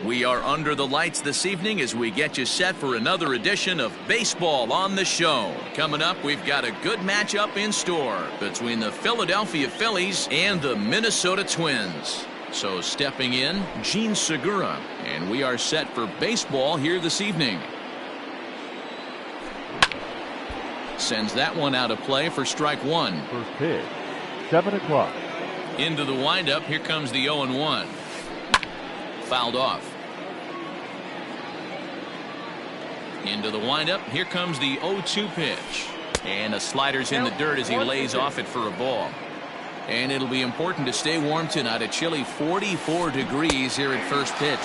We are under the lights this evening as we get you set for another edition of Baseball on the Show. Coming up, we've got a good matchup in store between the Philadelphia Phillies and the Minnesota Twins. So stepping in, Gene Segura, and we are set for baseball here this evening. Sends that one out of play for strike one. First pitch, 7 o'clock. Into the windup, here comes the 0-1. Fouled off. Into the windup, here comes the 0-2 pitch. And a slider's in the dirt as he lays off it for a ball. And it'll be important to stay warm tonight. A chilly 44 degrees here at first pitch.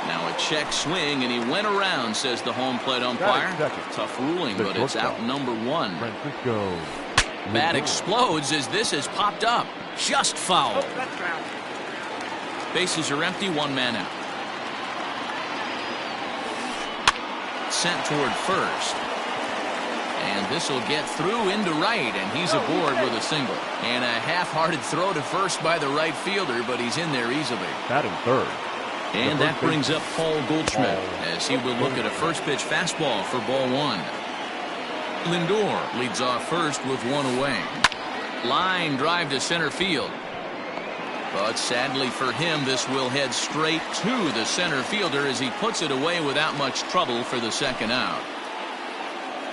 Now a check swing, and he went around, says the home plate umpire. Tough ruling, but it's out number one. Bat explodes as this has popped up. Just foul. Bases are empty, one man out. Sent toward first. And this will get through into right, and he's aboard with a single. And a half-hearted throw to first by the right fielder, but he's in there easily. Batting third. And that brings up Paul Goldschmidt as he will look at a first pitch fastball for ball one. Lindor leads off first with one away. Line drive to center field. But sadly for him, this will head straight to the center fielder as he puts it away without much trouble for the second out.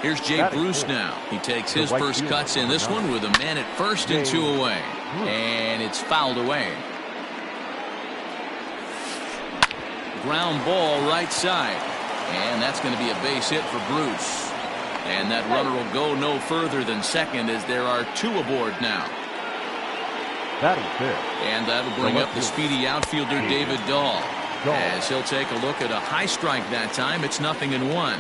Here's Jay Bruce now. He takes his first cuts in this one with a man at first and two away. And it's fouled away. Ground ball right side. And that's going to be a base hit for Bruce. And that runner will go no further than second as there are two aboard now. And that'll bring up the speedy outfielder David Dahl. As he'll take a look at a high strike that time. It's 0-1.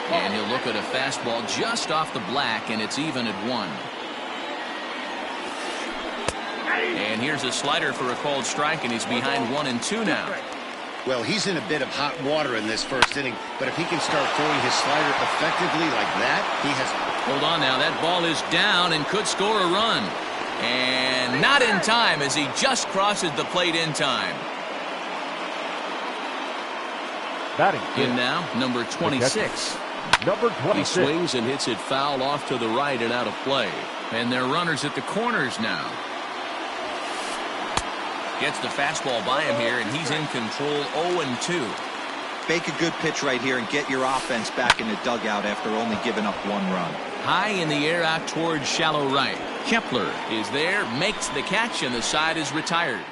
And he'll look at a fastball just off the black, and it's even at 1. And here's a slider for a called strike, and he's behind 1-2 now. Well, he's in a bit of hot water in this first inning, but if he can start throwing his slider effectively like that, he has... Hold on now, that ball is down and could score a run. And not in time as he just crosses the plate in time. Batting in now, number 26. Number 26. He swings and hits it foul off to the right and out of play. And they're runners at the corners now. Gets the fastball by him here, and he's in control 0-2. Make a good pitch right here and get your offense back in the dugout after only giving up one run. High in the air out towards shallow right. Kepler is there, makes the catch, and the side is retired.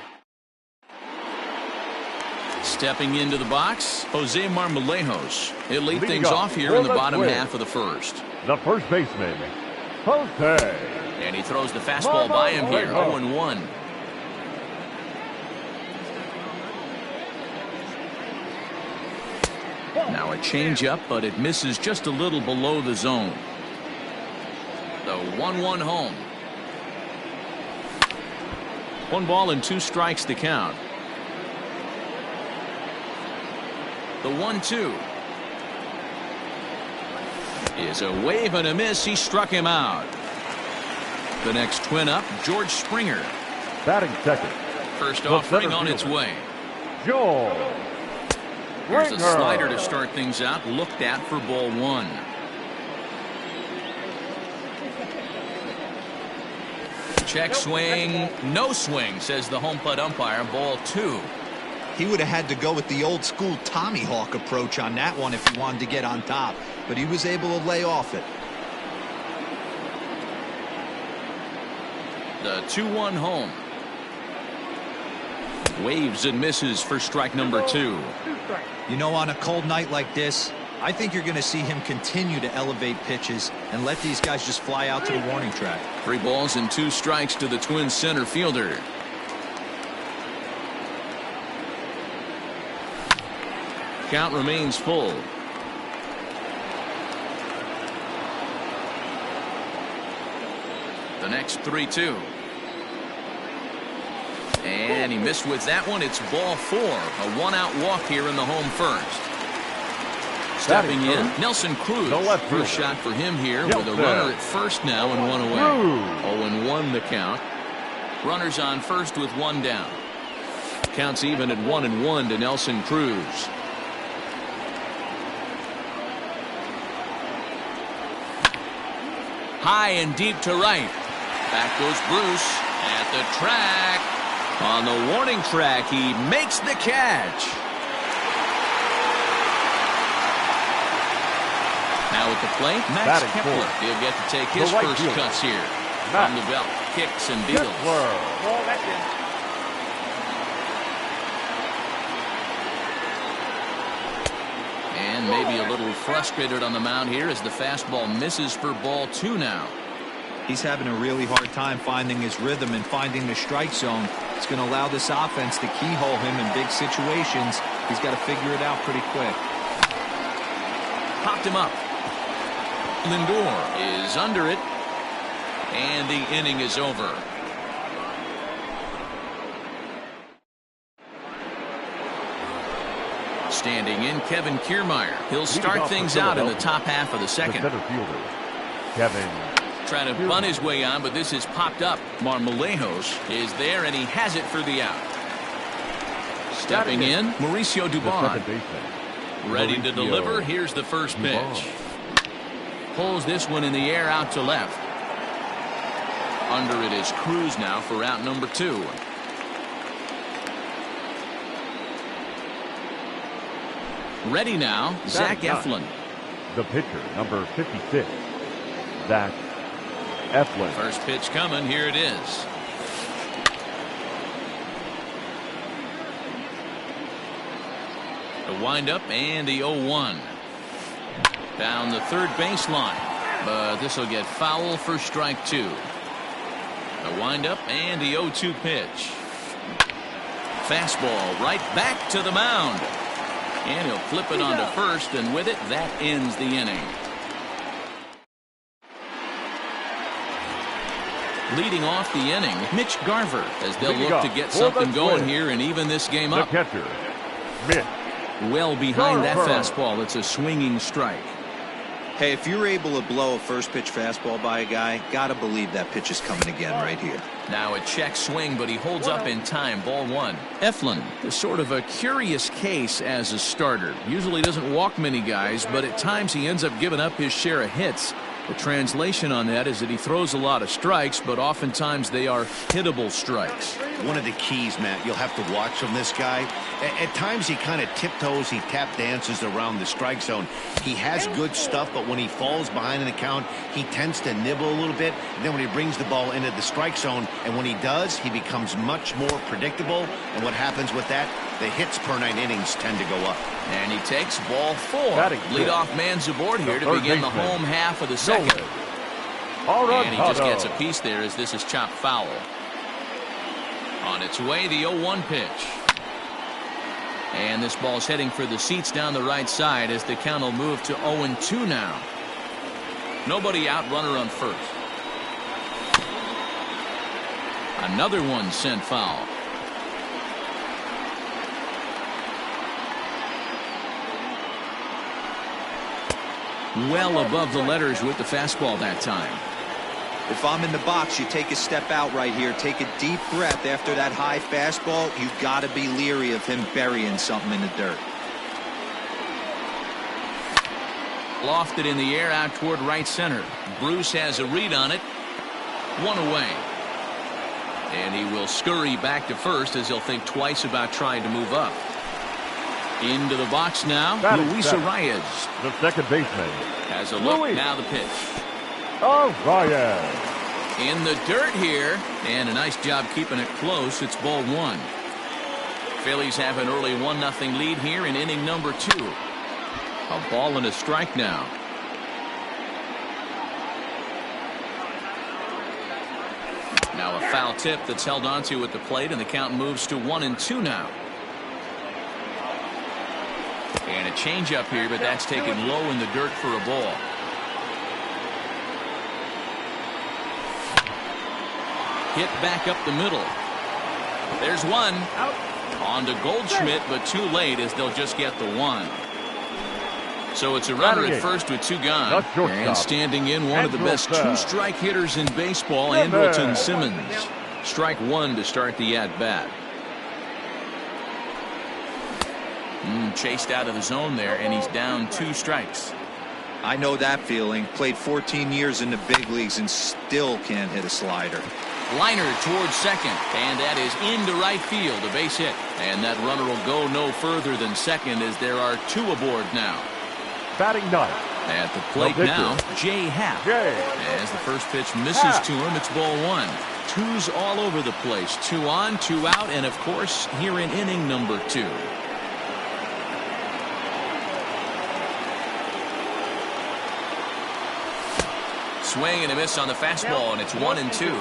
Stepping into the box, Jose Marmolejos. He'll lead things off here in the bottom half of the first. The first baseman, Jose. And he throws the fastball by him here, 0-1. Now a changeup, but it misses just a little below the zone. The 1-1 home. 1 ball and 2 strikes to count. The 1-2 is a wave and a miss. He struck him out. The next twin up, George Springer. Batting second. First offering on its way. George. Here's a slider to start things out, looked at for ball one. Check swing, no swing, says the home plate umpire, ball 2. He would have had to go with the old school Tommy Hawk approach on that one if he wanted to get on top, but he was able to lay off it. The 2-1 home. Waves and misses for strike number 2. You know, on a cold night like this, I think you're going to see him continue to elevate pitches and let these guys just fly out to the warning track. 3 balls and 2 strikes to the Twins center fielder. Count remains full. The next 3-2. And he missed with that one. It's ball 4. A 1-out walk here in the home first. Stepping in, Nelson Cruz. First shot for him here with a runner at first now and 1 away. 0-1 the count. Runners on first with 1 down. Counts even at 1-1 to Nelson Cruz. High and deep to right. Back goes Bruce at the track. On the warning track, he makes the catch. Now at the plate, Max Kepler. He'll get to take his first cuts here. From the belt, kicks and deals. And maybe a little frustrated on the mound here as the fastball misses for ball 2 now. He's having a really hard time finding his rhythm and finding the strike zone. It's going to allow this offense to keyhole him in big situations. He's got to figure it out pretty quick. Popped him up. Lindor is under it. And the inning is over. Standing in, Kevin Kiermaier. He'll start things out in the top half of the second. The center fielder, Kevin. Trying to bunt his way on, but this is popped up. Marmolejos is there, and he has it for the out. Stepping in, Mauricio Dubon. Ready to deliver. Here's the first pitch. Pulls this one in the air out to left. Under it is Cruz now for out number 2. Ready now, Zach Eflin. The pitcher, number 56, Zach Eflin. First pitch coming, here it is. The windup and the 0-1. Down the third baseline, but this will get foul for strike 2. The windup and the 0-2 pitch. Fastball right back to the mound. And he'll flip it onto first, and with it, that ends the inning. Leading off the inning, Mitch Garver, as they'll look to get something going here and even this game up. The catcher, Mitch. Well behind that fastball, it's a swinging strike. Hey, if you're able to blow a first pitch fastball by a guy, gotta believe that pitch is coming again right here. Now a check swing, but he holds up in time. Ball 1. Eflin is sort of a curious case as a starter. Usually doesn't walk many guys, but at times he ends up giving up his share of hits. The translation on that is that he throws a lot of strikes, but oftentimes they are hittable strikes. One of the keys, Matt, you'll have to watch from this guy. At times he kind of tiptoes, he tap dances around the strike zone. He has good stuff, but when he falls behind an account, he tends to nibble a little bit. And then when he brings the ball into the strike zone, and when he does, he becomes much more predictable. And what happens with that? The hits per 9 innings tend to go up. And he takes ball 4. Leadoff man's aboard here to begin the home half of the second. And he just gets a piece there as this is chopped foul. On its way, the 0-1 pitch. And this ball's heading for the seats down the right side as the count will move to 0-2 now. Nobody out, runner on first. Another one sent foul. Well above the letters with the fastball that time. If I'm in the box, you take a step out right here. Take a deep breath after that high fastball. You got to be leery of him burying something in the dirt. Lofted in the air out toward right center. Bruce has a read on it. One away. And he will scurry back to first as he'll think twice about trying to move up. Into the box now, Luis Arias. The second baseman has a look. Now the pitch. Arias. In the dirt here, and a nice job keeping it close. It's ball 1. Phillies have an early 1-0 lead here in inning number 2. A ball and a strike now. Now a foul tip that's held onto at the plate, and the count moves to 1-2 now. And a changeup here, but that's taken low in the dirt for a ball. Hit back up the middle. There's one. Out. On to Goldschmidt, but too late as they'll just get the 1. So it's a runner at first with 2 gone. And standing in, one of the best 2-strike hitters in baseball, Andrelton Simmons. Strike 1 to start the at-bat. Chased out of the zone there, and he's down 2 strikes. I know that feeling. Played 14 years in the big leagues and still can't hit a slider. Liner towards second, and that is into right field, a base hit. And that runner will go no further than second as there are 2 aboard now. Batting ninth. At the plate now, Jay Happ. As the first pitch misses to him, it's ball 1. 2's all over the place. 2 on, 2 out, and of course, here in inning number 2. Swing and a miss on the fastball, and it's 1-2.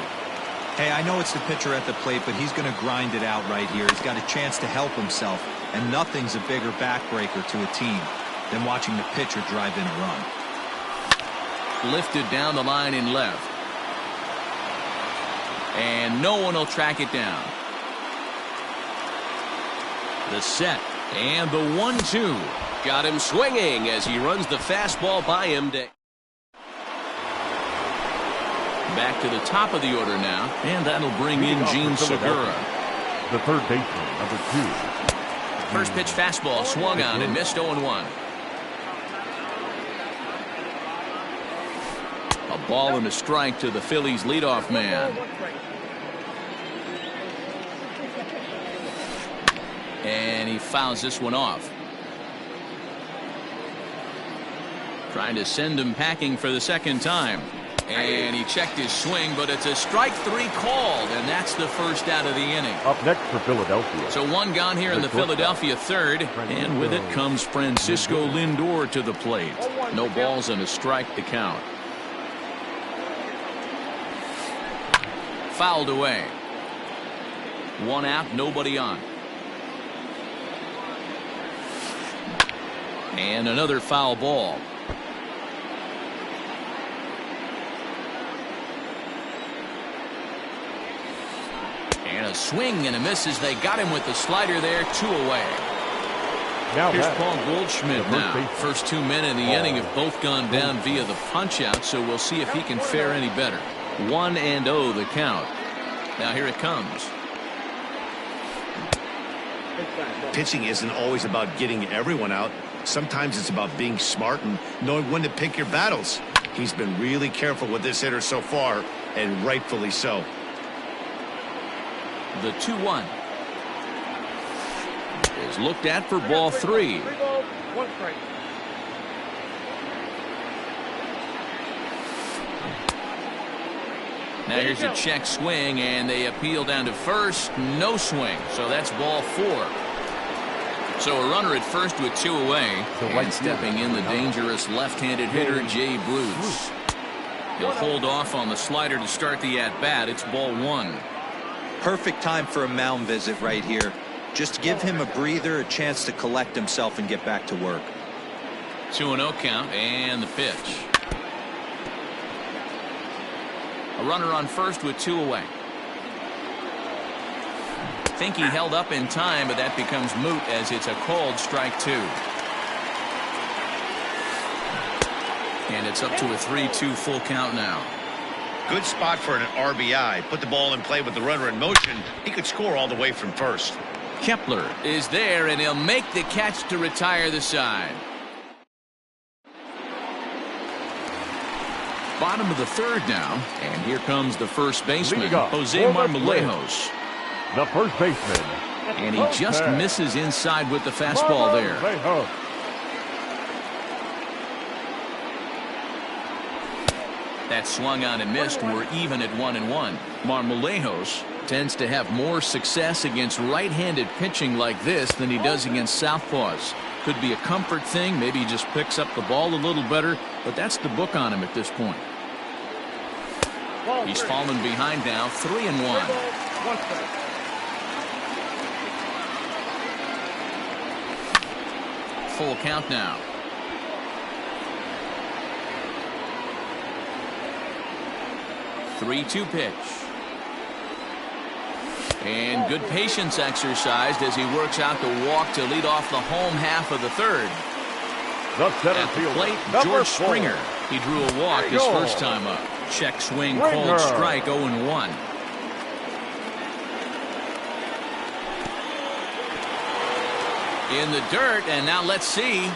Hey, I know it's the pitcher at the plate, but he's going to grind it out right here. He's got a chance to help himself, and nothing's a bigger backbreaker to a team than watching the pitcher drive in a run. Lifted down the line in left. And no one will track it down. The set, and the 1-2. Got him swinging as he runs the fastball by him. Back to the top of the order now, and that'll bring in Gene Segura. The third baseman, number 2. First pitch fastball swung on and missed 0-1. A ball and a strike to the Phillies leadoff man. And he fouls this one off. Trying to send him packing for the second time. And he checked his swing, but it's a strike 3 called, and that's the first out of the inning. Up next for Philadelphia. So 1 gone here in the Philadelphia third, and with it comes Francisco Lindor to the plate. No balls and a strike to count. Fouled away. 1 out, nobody on. And another foul ball. And a swing and a miss as they got him with the slider there. 2 away. Now here's Paul Goldschmidt now. First 2 men in the inning have both gone down via the punch out, so we'll see if he can fare any better. 1-0 the count. Now here it comes. Pitching isn't always about getting everyone out. Sometimes it's about being smart and knowing when to pick your battles. He's been really careful with this hitter so far, and rightfully so. The 2-1 is looked at for ball 3. Now here's a check swing, and they appeal down to first. No swing, so that's ball 4. So a runner at first with 2 away, and stepping in the dangerous left-handed hitter Jay Bruce. He'll hold off on the slider to start the at-bat. It's ball 1. Perfect time for a mound visit right here. Just give him a breather, a chance to collect himself and get back to work. 2-0 count, and the pitch. A runner on first with 2 away. Think he held up in time, but that becomes moot as it's a called strike 2. And it's up to a 3-2 full count now. Good spot for an RBI. Put the ball in play with the runner in motion. He could score all the way from first. Kepler is there, and he'll make the catch to retire the side. Bottom of the third now, and here comes the first baseman, Jose Marmolejos. The first baseman. And he just misses inside with the fastball there. That swung on and missed. We're even at 1-1. Marmolejos tends to have more success against right-handed pitching like this than he does against southpaws. Could be a comfort thing. Maybe he just picks up the ball a little better, but that's the book on him at this point. He's fallen behind now, 3-1. Full count now. 3-2 pitch. And good patience exercised as he works out the walk to lead off the home half of the third. At the plate, George Springer. He drew a walk his first time up. Check swing called strike, 0-1. In the dirt, and now let's see.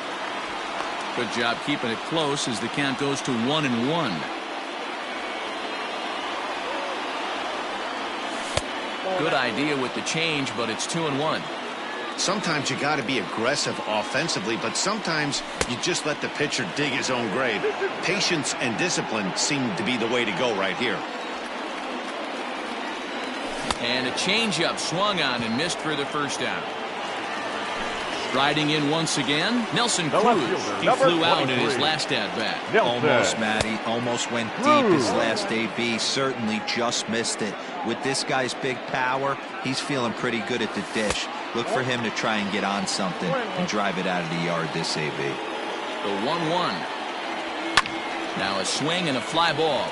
Good job keeping it close as the count goes to 1-1. Good idea with the change, but it's 2-1. Sometimes you got to be aggressive offensively, but sometimes you just let the pitcher dig his own grave. Patience and discipline seem to be the way to go right here. And a changeup swung on and missed for the first out. Riding in once again, Nelson Cruz. He flew out in his last at-bat. Almost, Matty. Almost went deep his last AB. Certainly just missed it. With this guy's big power, he's feeling pretty good at the dish. Look for him to try and get on something and drive it out of the yard this AB. The 1-1. Now a swing and a fly ball.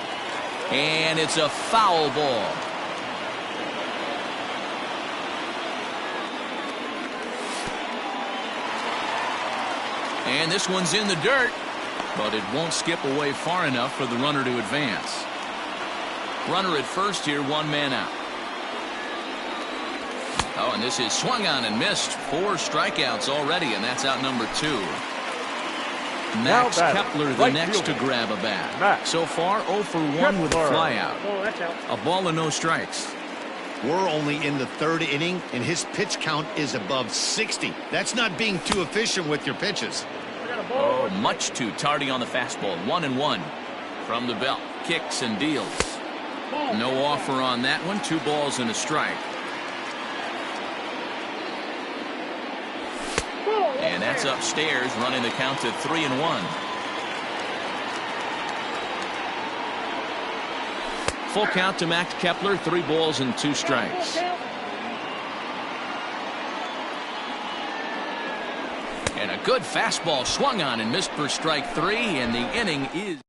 And it's a foul ball. And this one's in the dirt, but it won't skip away far enough for the runner to advance. Runner at first here, 1 man out. Oh, and this is swung on and missed. 4 strikeouts already, and that's out number 2. Max Kepler, the next to grab a bat. So far, 0 for 1 with a flyout. A ball and no strikes. We're only in the 3rd inning, and his pitch count is above 60. That's not being too efficient with your pitches. Oh, much too tardy on the fastball. 1-1 from the belt. Kicks and deals. No offer on that one. 2 balls and a strike. And that's upstairs, running the count to 3-1. Full count to Max Kepler, 3 balls and 2 strikes. And a good fastball swung on and missed for strike 3, and the inning is.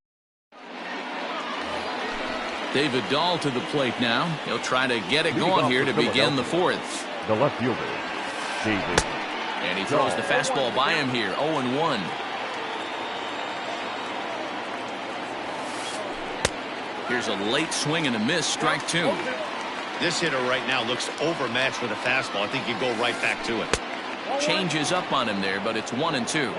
David Dahl to the plate now. He'll try to get it going here to begin the 4th. The left fielder, David. And he throws the fastball by him here, 0-1. Here's a late swing and a miss, strike 2. This hitter right now looks overmatched with a fastball. I think you go right back to it. Changes up on him there, but it's 1-2.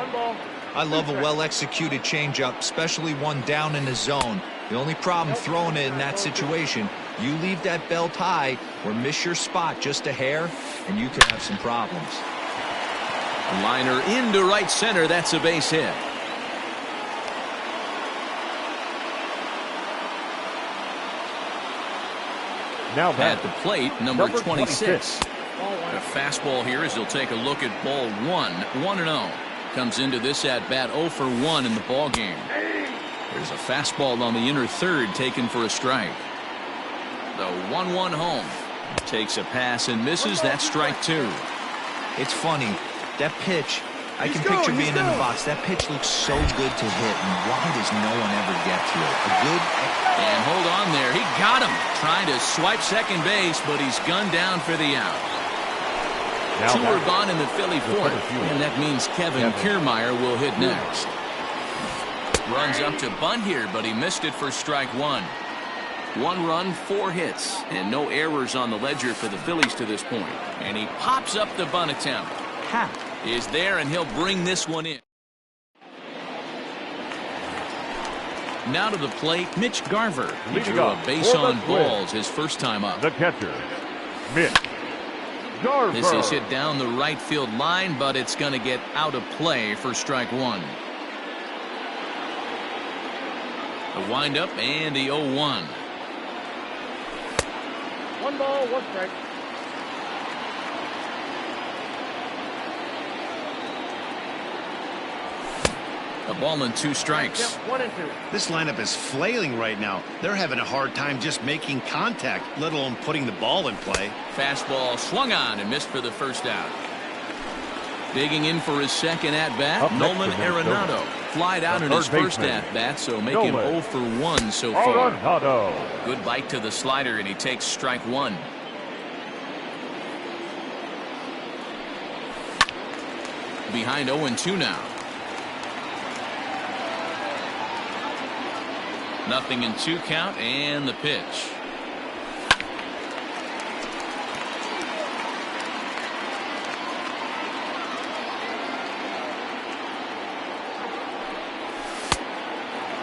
I love a well-executed changeup, especially one down in the zone. The only problem throwing it in that situation, you leave that belt high or miss your spot just a hair, and you can have some problems. Liner into right center. That's a base hit. Now at the plate, number 26. A fastball here as he'll take a look at ball 1. 1-0. Comes into this at bat 0 for 1 in the ball game. There's a fastball on the inner third taken for a strike. The 1-1 home. Takes a pass and misses. That's strike 2. It's funny. That pitch, I can picture being in the box. That pitch looks so good to hit, and why does no one ever get to it? A good. And hold on there. He got him. Trying to swipe second base, but he's gunned down for the out. Now 2 are gone in the Philly 4th, and that means Kevin Kiermaier will hit next. Runs up to bunt here, but he missed it for strike 1. 1 run, 4 hits, and no errors on the ledger for the Phillies to this point. And he pops up the bunt attempt. Happ is there, and he'll bring this one in. Now to the plate, Mitch Garver. He drew a base on balls his first time up. The catcher, Mitch Garver. This is hit down the right field line, but it's going to get out of play for strike 1. The windup and the 0-1. 1 ball, 1 strike. A ball and 2 strikes. Yep, 1-2. This lineup is flailing right now. They're having a hard time just making contact, let alone putting the ball in play. Fastball swung on and missed for the first out. Digging in for his second at-bat, Nolan Arenado. Flied out in his first at-bat, so making 0 for 1 so far. Good bite to the slider, and he takes strike 1. Behind 0-2 now. 0-2 count, and the pitch.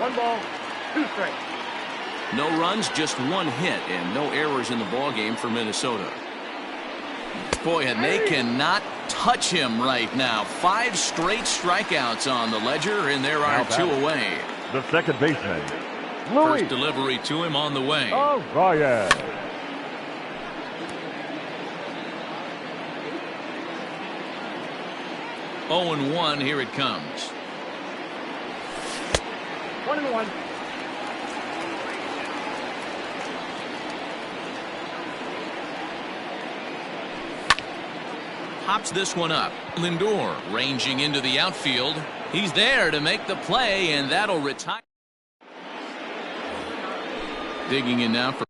One ball, two strikes. No runs, just one hit, and no errors in the ball game for Minnesota. Boy, and they cannot touch him right now. 5 straight strikeouts on the ledger, and there are 2 away. The second baseman, First delivery to him on the way. Ryan. 0-1, here it comes. 1-1. Pops this one up. Lindor ranging into the outfield. He's there to make the play, and that'll retire. Digging in now for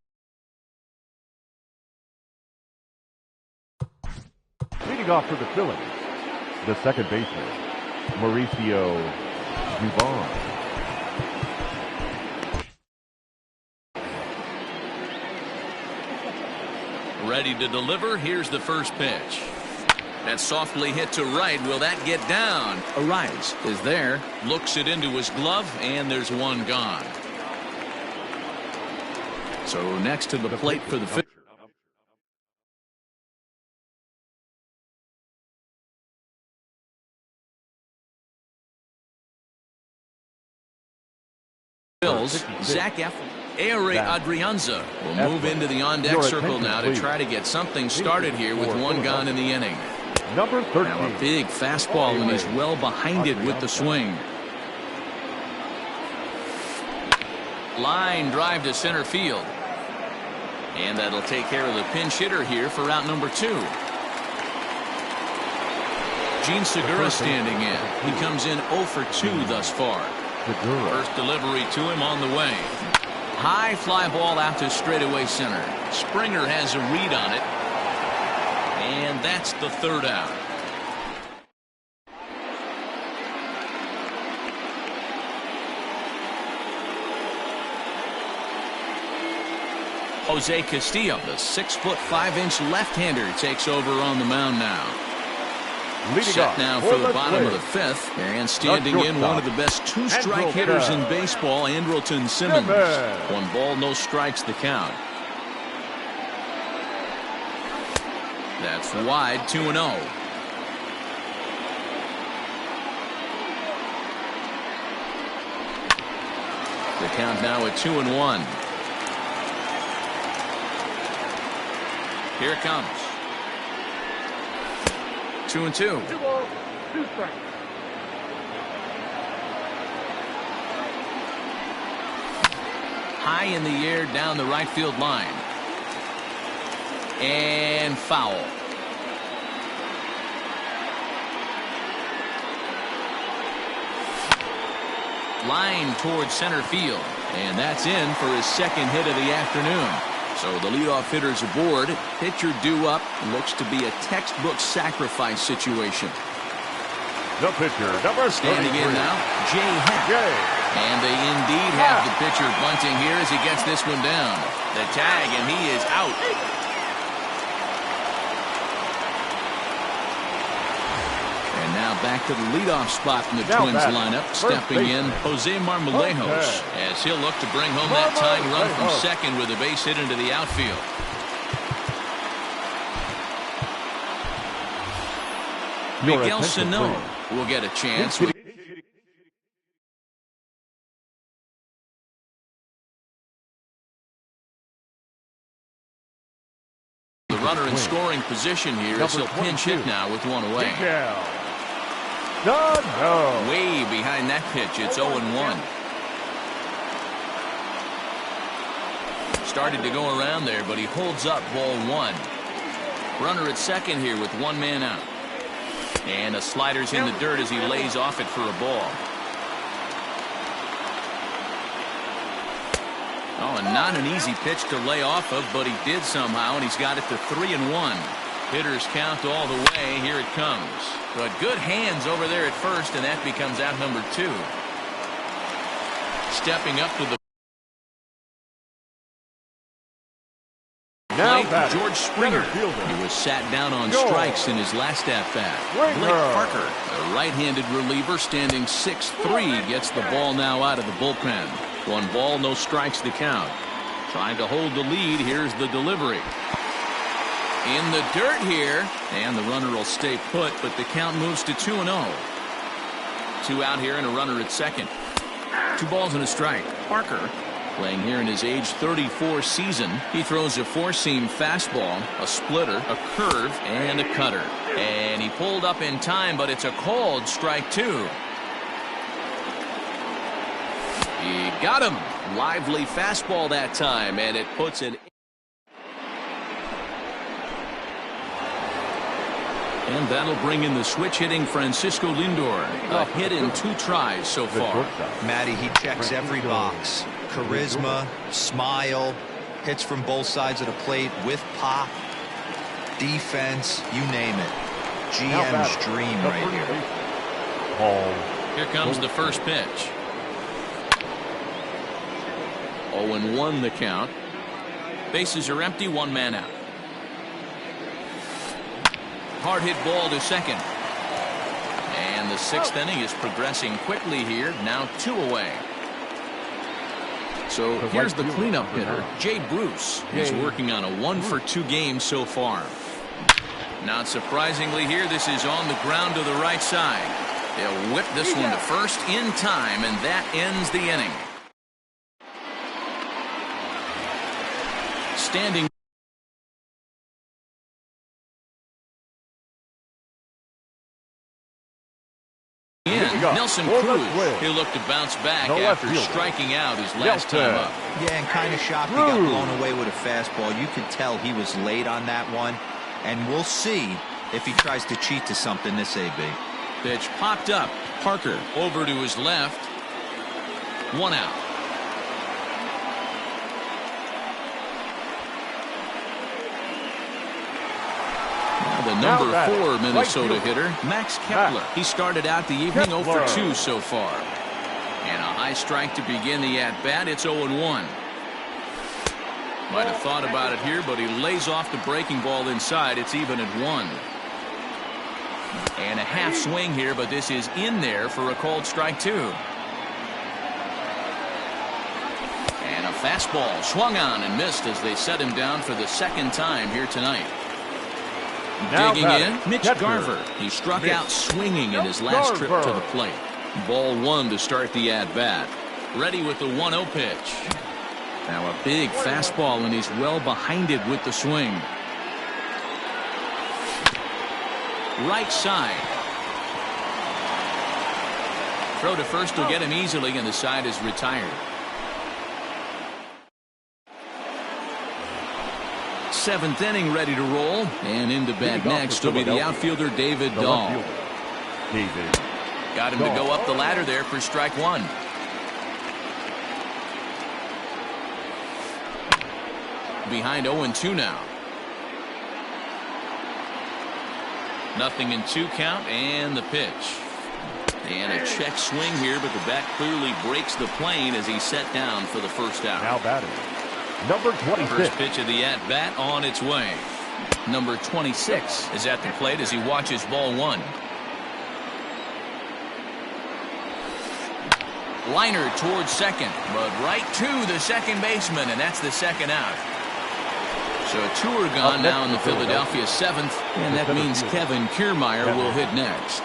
Leading off for the Phillies, the second baseman, Mauricio Dubon. ready to deliver. Here's the first pitch. That's softly hit to right. Will that get down? Arias is there, looks it into his glove, and there's one gone. So next to the plate for the Phillies. Zach Adrianza will move into the on-deck circle now to try to get something started here with one gone in the inning. Number 13. Now a big fastball, and he's well behind it with the swing. Line drive to center field. And that'll take care of the pinch hitter here for out number 2. Gene Segura standing in. He comes in 0 for 2 thus far. First delivery to him on the way. High fly ball out to straightaway center. Springer has a read on it. And that's the third out. Jose Castillo, the 6'5" left-hander, takes over on the mound now. Set now for the bottom of the 5th, and standing in one of the best two-strike hitters in baseball, Andrelton Simmons. 1 ball, no strikes the count. That's wide, 2-0. The count now at 2-1. Here it comes. 2-2. 2 balls, 2 strikes. High in the air down the right field line. And foul. Line towards center field. And that's in for his second hit of the afternoon. So the leadoff hitter's aboard. Pitcher due up. Looks to be a textbook sacrifice situation. The pitcher, number 33. Standing in now, Jay Happ. And they indeed have the pitcher bunting here as he gets this one down. The tag, and he is out. And now back to the leadoff spot in the Twins lineup. Stepping in, Jose Marmolejos, as he'll look to bring home that tying run from second with a base hit into the outfield. Miguel Sano will get a chance. The runner in scoring position here, as he'll pinch hit now with one away. Way behind that pitch. It's 0-1. Started to go around there, but he holds up ball 1. Runner at second here with 1 man out. And a slider's in the dirt as he lays off it for a ball. Oh, and not an easy pitch to lay off of, but he did somehow, and he's got it to 3-1. Hitters count all the way. Here it comes. But good hands over there at first, and that becomes out number 2. Stepping up to the plate, batting, George Springer. center fielder. He was sat down on George strikes in his last at-bat. Springer. Blake Parker, the right-handed reliever, standing 6'3", gets the ball now out of the bullpen. 1 ball, no strikes to count. Trying to hold the lead. Here's the delivery. In the dirt here, and the runner will stay put, but the count moves to 2-0. 2 out here and a runner at second. 2 balls and a strike. Parker, playing here in his age 34 season, he throws a 4-seam fastball, a splitter, a curve, and a cutter. And he pulled up in time, but it's a called strike 2. He got him. Lively fastball that time, and it puts it. And that'll bring in the switch-hitting Francisco Lindor. A hit in 2 tries so far. Matty, he checks every box. Charisma, smile, hits from both sides of the plate with pop, defense, you name it. GM's dream right here. Here comes the first pitch. 0-1 the count. Bases are empty, 1 man out. Hard hit ball to second. And the 6th inning is progressing quickly here. Now 2 away. So here's the cleanup hitter, Jay Bruce. He's working on a 1-for-2 game so far. Not surprisingly here, this is on the ground to the right side. They'll whip this one to first in time, and that ends the inning. Standing in, Nelson Cruz. He'll look to bounce back after striking out his last time up. Yeah, and kind of shocked he got blown away with a fastball. You could tell he was late on that one, and we'll see if he tries to cheat to something this AB. Pitch popped up. Parker over to his left. 1 out. The number 4 Minnesota hitter, Max Kepler. He started out the evening 0 for 2 so far. And a high strike to begin the at-bat. It's 0-1. Might have thought about it here, but he lays off the breaking ball inside. It's even at 1. And a half swing here, but this is in there for a called strike 2. And a fastball swung on and missed as they set him down for the 2nd time here tonight. Digging in, Mitch Garver. He struck out swinging in his last trip to the plate. Ball 1 to start the at-bat. Ready with the 1-0 pitch. Now a big fastball, and he's well behind it with the swing. Right side. Throw to first will get him easily, and the side is retired. 7th inning ready to roll, and into bat next will be the outfielder David Dahl. Got him to go up the ladder there for strike 1. Behind 0-2 now. Nothing in 2 count, and the pitch. And a check swing here, but the bat clearly breaks the plane as he's set down for the first out. Now batting, number 26. First pitch of the at-bat on its way. Number 26 is at the plate as he watches ball 1. Liner towards second, but right to the second baseman, and that's the 2nd out. So 2 are gone now in the Philadelphia 7th, and that means Kevin Kiermaier will hit next.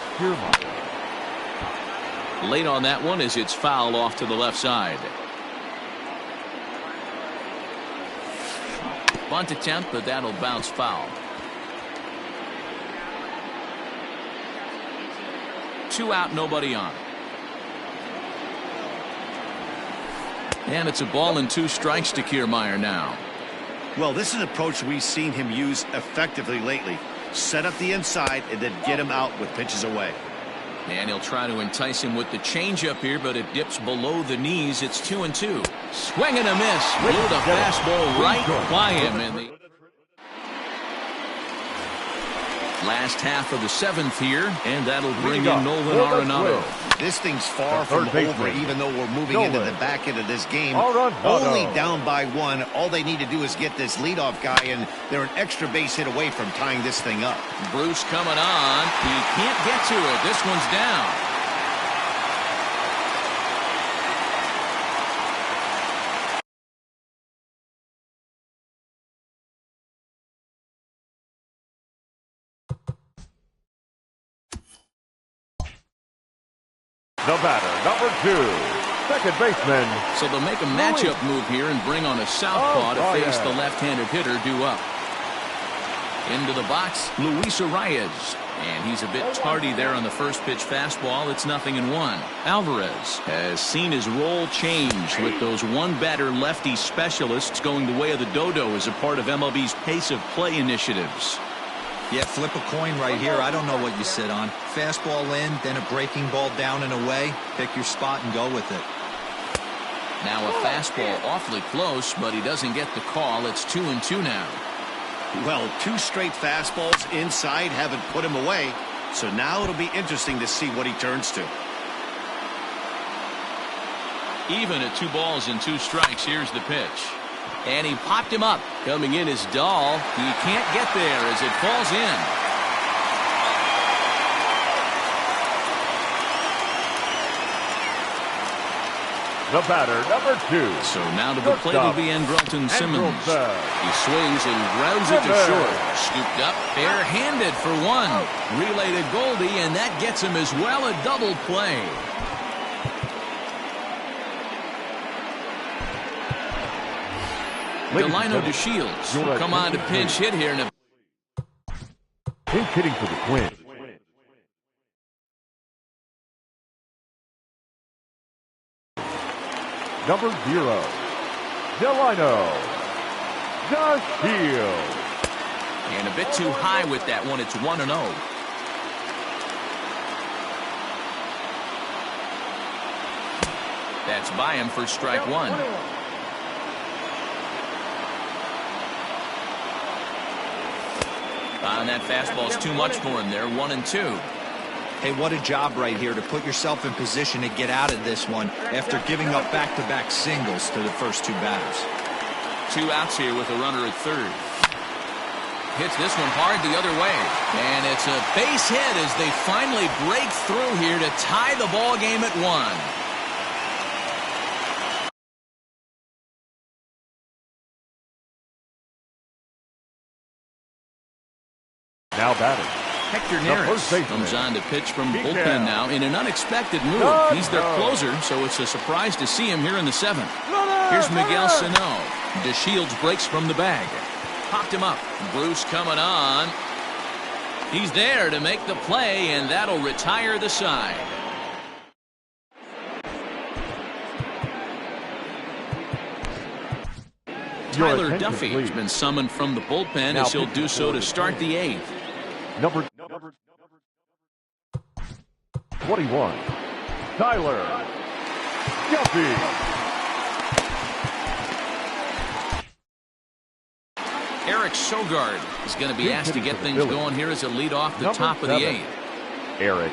Late on that one as it's fouled off to the left side. Bunt attempt, but that'll bounce foul. 2 out, nobody on. And it's a ball and 2 strikes to Kiermaier now. Well, this is an approach we've seen him use effectively lately. Set up the inside and then get him out with pitches away. And he'll try to entice him with the changeup here, but it dips below the knees. It's 2-2. Swing and a miss. Blew the fastball right by him. Last half of the 7th here, and that'll bring in Nolan Arenado. This thing's far from over, even though we're moving into the back end of this game. Only down by 1. All they need to do is get this leadoff guy, and they're an extra base hit away from tying this thing up. Bruce coming on. He can't get to it. This one's down. The batter, number 2, second baseman. So they'll make a matchup move here and bring on a southpaw to face the left-handed hitter due up. Into the box, Luis Arias. And he's a bit tardy there on the first pitch fastball. It's 0-1. Alvarez has seen his role change with those one-batter lefty specialists going the way of the dodo as a part of MLB's pace of play initiatives. Yeah, flip a coin right here. I don't know what you sit on. Fastball in, then a breaking ball down and away. Pick your spot and go with it. Now a fastball awfully close, but he doesn't get the call. It's 2-2 now. Well, 2 straight fastballs inside haven't put him away. So now it'll be interesting to see what he turns to. Even at 2 balls and 2 strikes, here's the pitch. And he popped him up. Coming in is Dahl. He can't get there as it falls in. The batter, number 2. So now to the plate will be Andrelton Simmons. He swings and grounds it to short. Scooped up, bare-handed for 1. Relay to Goldie, and that gets him as well a double play. Delino DeShields will come on to pinch hit here. Pinch hitting for the Twins. Number 0, Delino DeShields. And a bit too high with that one. It's 1-0. That's by him for strike 1. And that fastball's too much for him there. 1-2. Hey, what a job right here to put yourself in position to get out of this one after giving up back-to-back singles to the first 2 batters. 2 outs here with a runner at third. Hits this one hard the other way. And it's a base hit as they finally break through here to tie the ball game at 1. Now batting, Hector Neris comes on to pitch from the bullpen now in an unexpected move. He's their closer, so it's a surprise to see him here in the 7th. Here's Miguel Sano. DeShields breaks from the bag. Popped him up. Bruce coming on. He's there to make the play, and that'll retire the side. Tyler Duffy has been summoned from the bullpen as he'll do so to start the 8th. Number 21, Tyler Duffy. Eric Sogard is going to be asked to get things going here as a lead off the top of the 8th. Eric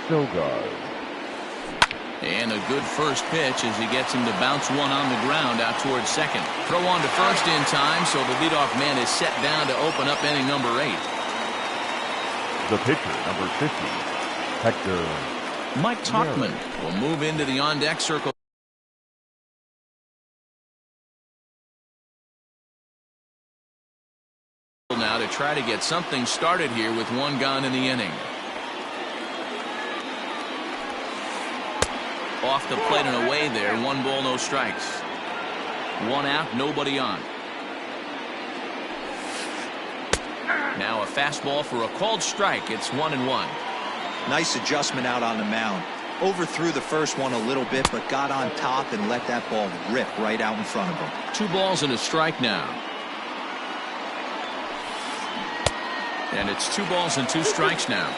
Sogard. And a good first pitch as he gets him to bounce one on the ground out towards second. Throw on to first in time, so the leadoff man is set down to open up inning number 8. The pitcher, number 50, Hector. Mike Tauchman will move into the on-deck circle now to try to get something started here with 1 gone in the inning. Off the plate and away there. 1 ball, no strikes. 1 out, nobody on. Now a fastball for a called strike. It's 1-1. Nice adjustment out on the mound. Overthrew the first one a little bit, but got on top and let that ball rip right out in front of him. 2 balls and a strike now. And it's 2 balls and 2 strikes now.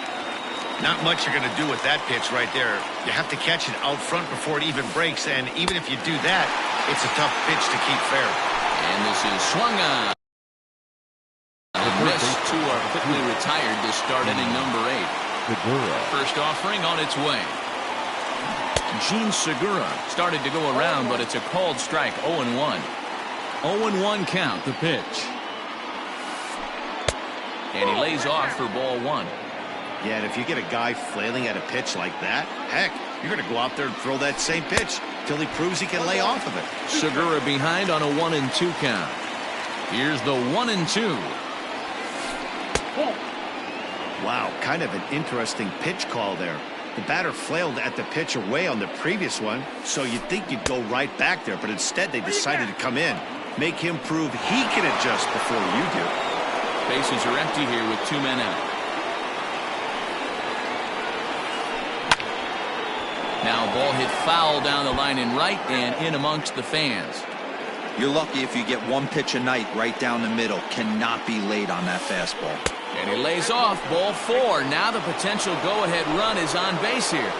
Not much you're going to do with that pitch right there. You have to catch it out front before it even breaks, and even if you do that, it's a tough pitch to keep fair. And this is swung on. Missed two are quickly retired to start inning number 8. Segura. First offering on its way. Gene Segura started to go around, but it's a called strike. 0-1. 0-1 count, the pitch. And he lays off for ball 1. Yeah, and if you get a guy flailing at a pitch like that, heck, you're going to go out there and throw that same pitch till he proves he can lay off of it. Segura behind on a 1-2 count. Here's the 1-2. Wow, kind of an interesting pitch call there. The batter flailed at the pitch away on the previous one, so you'd think you'd go right back there, but instead they decided to come in. Make him prove he can adjust before you do. Bases are empty here with 2 men out. Now ball hit foul down the line in right and in amongst the fans. You're lucky if you get one pitch a night right down the middle. Cannot be late on that fastball. And he lays off ball 4. Now the potential go-ahead run is on base here.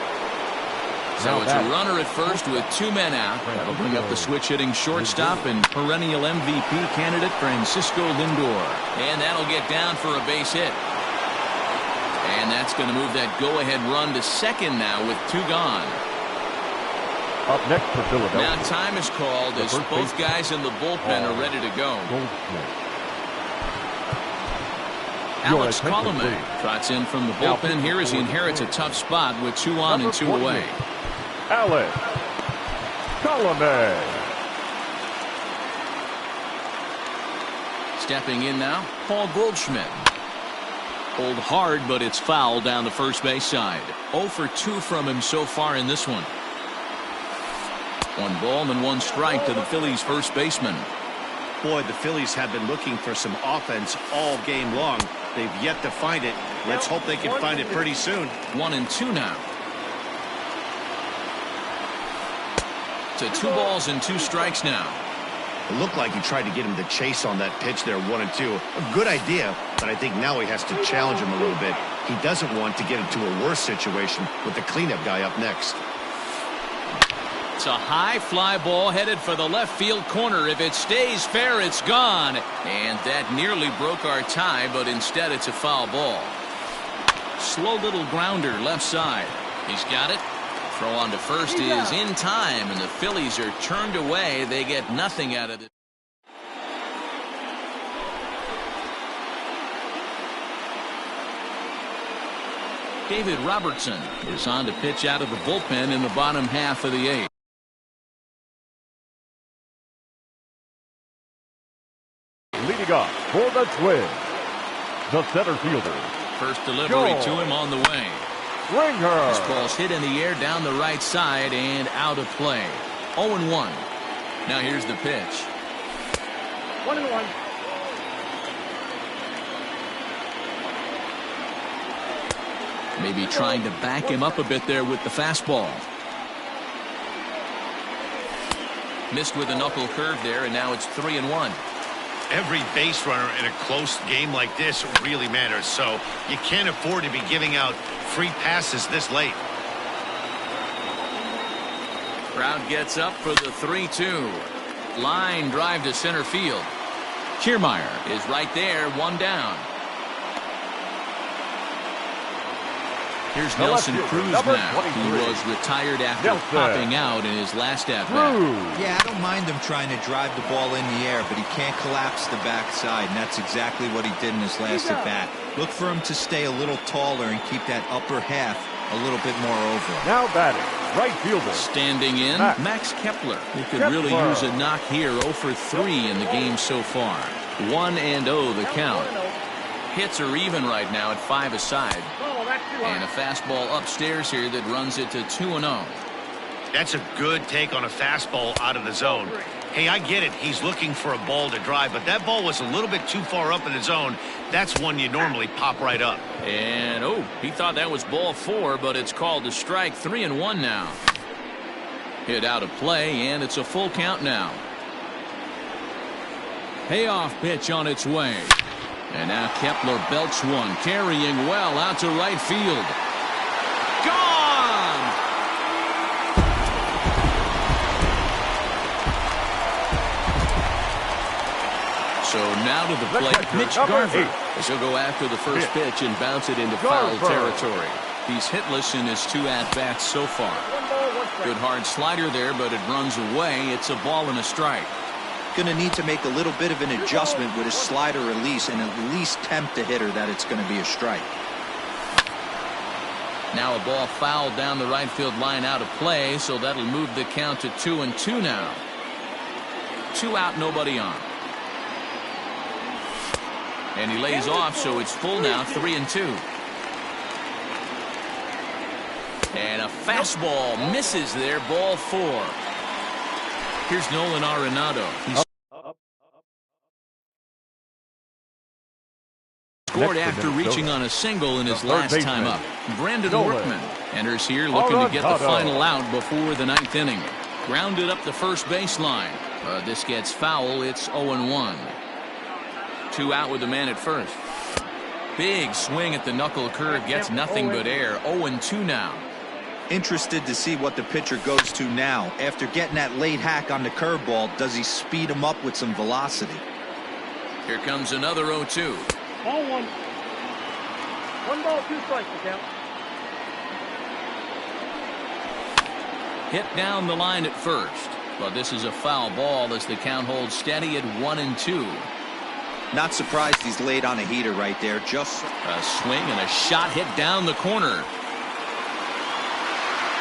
So it's a runner at first with 2 men out. That'll bring up the switch-hitting shortstop and perennial MVP candidate Francisco Lindor. And that'll get down for a base hit. And that's going to move that go-ahead run to second now with 2 gone. Up next for Philadelphia. Now time is called as both guys in the bullpen are ready to go. Alex Colomé trots in from the bullpen here as he inherits a tough spot with 2 on and 2 away. Alex Colomé. Stepping in now, Paul Goldschmidt. Pulled hard, but it's foul down the first base side. 0 for 2 from him so far in this one. 1 ball and 1 strike to the Phillies' first baseman. Boy, the Phillies have been looking for some offense all game long. They've yet to find it. Let's hope they can find it pretty soon. 1-2 now. To 2 balls and 2 strikes now. It looked like he tried to get him to chase on that pitch there, 1-2. A good idea, but I think now he has to challenge him a little bit. He doesn't want to get into a worse situation with the cleanup guy up next. It's a high fly ball headed for the left field corner. If it stays fair, it's gone. And that nearly broke our tie, but instead it's a foul ball. Slow little grounder left side. He's got it. Throw on to first is in time, and the Phillies are turned away. They get nothing out of it. David Robertson is on to pitch out of the bullpen in the bottom half of the 8th. Leading off for the Twins, the center fielder. First delivery to him on the way. Ringer. This ball's hit in the air down the right side and out of play. 0-1. Now here's the pitch. 1-1. Maybe trying to back him up a bit there with the fastball. Missed with a knuckle curve there, and now it's 3-1. Every base runner in a close game like this really matters, so you can't afford to be giving out free passes this late. Crowd gets up for the 3-2. Line drive to center field. Kiermaier is right there, 1 down. Here's Nelson Cruz now, who was retired after popping out in his last at-bat. Yeah, I don't mind him trying to drive the ball in the air, but he can't collapse the backside, and that's exactly what he did in his last at-bat. Look for him to stay a little taller and keep that upper half a little bit more over. Now batting, right fielder. Standing in, Max Kepler, who could really use a knock here. 0 for 3 in the game so far. 1-0 the count. Hits are even right now at 5 aside. And a fastball upstairs here that runs it to 2-0. That's a good take on a fastball out of the zone. Hey, I get it. He's looking for a ball to drive, but that ball was a little bit too far up in the zone. That's one you normally pop right up. And, oh, he thought that was ball 4, but it's called a strike. 3-1 now. Hit out of play, and it's a full count now. Payoff pitch on its way. And now Kepler belts one, carrying well out to right field. Gone! So now to the plate, Mitch Garver, as he'll go after the first pitch and bounce it into foul territory. He's hitless in his 2 at-bats so far. Good hard slider there, but it runs away. It's a ball and a strike. Going to need to make a little bit of an adjustment with his slider release and at least tempt the hitter that it's going to be a strike. Now a ball fouled down the right field line out of play, so that'll move the count to 2-2 now. 2 out, nobody on. And he lays off, so it's full now, 3-2. And a fastball misses there, ball 4. Here's Nolan Arenado. He's scored after reaching on a single in his last time up. Brandon Workman enters here looking to get the final out before the 9th inning. Grounded up the first baseline. This gets foul. It's 0-1. 2 out with the man at first. Big swing at the knuckle curve. Gets nothing but air. 0-2 now. Interested to see what the pitcher goes to now. After getting that late hack on the curveball, does he speed him up with some velocity? Here comes another 0-2. Ball 1. 1 ball, 2 strikes to count. Hit down the line at first. But this is a foul ball as the count holds steady at 1-2. Not surprised he's laid on a heater right there. Just a swing and a shot hit down the corner.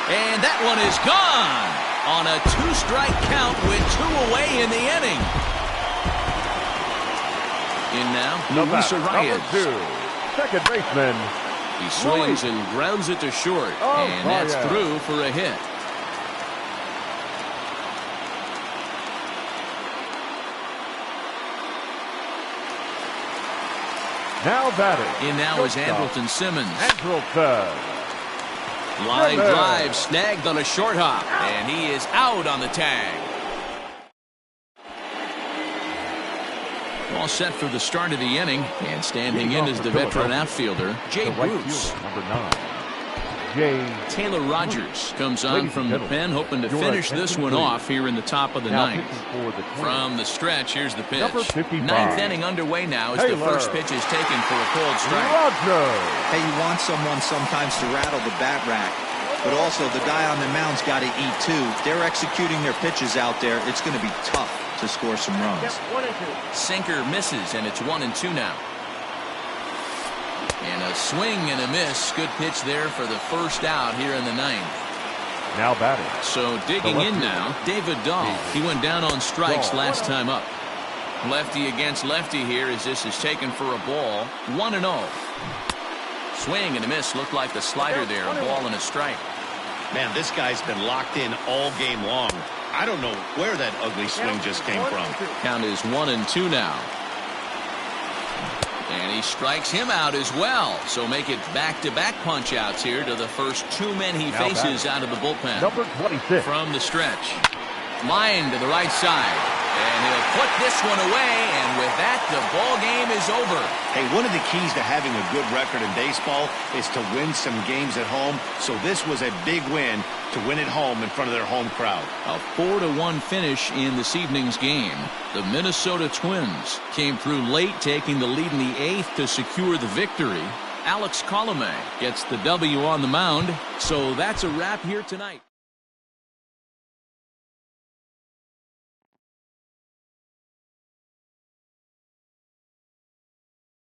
And that one is gone on a 2-strike count with 2 away in the inning. In now, Luis Arias. Second baseman. He swings and grounds it to short. And that's through for a hit. Now batting. In now is Andrelton Simmons. Andrelton. Line drive snagged on a short hop. And he is out on the tag. All set for the start of the inning. And standing in is the veteran outfielder, Jay Bruce. Number 9. Taylor Rogers comes on from the pen, hoping to finish this one off here in the top of the 9th. From the stretch, here's the pitch. 9th inning underway now as the first pitch is taken for a cold strike. Hey, you want someone sometimes to rattle the bat rack, but also the guy on the mound's got to eat too. They're executing their pitches out there. It's going to be tough to score some runs. 1-2. Sinker misses, and it's 1-2 now. And a swing and a miss. Good pitch there for the first out here in the 9th. Now batting. So digging in now, David Dahl. He went down on strikes last time up. Lefty against lefty here as this is taken for a ball. 1-0. Swing and a miss. Looked like the slider there. A ball and a strike. Man, this guy's been locked in all game long. I don't know where that ugly swing just came from. Count is 1-2 now. And he strikes him out as well. So make it back-to-back punch-outs here to the first 2 men he faces out of the bullpen. Number 26. From the stretch. Line to the right side. And he'll put this one away. And with that, the ball game is over. Hey, one of the keys to having a good record in baseball is to win some games at home. So this was a big win to win at home in front of their home crowd. A 4-1 finish in this evening's game. The Minnesota Twins came through late, taking the lead in the 8th to secure the victory. Alex Colomé gets the W on the mound. So that's a wrap here tonight.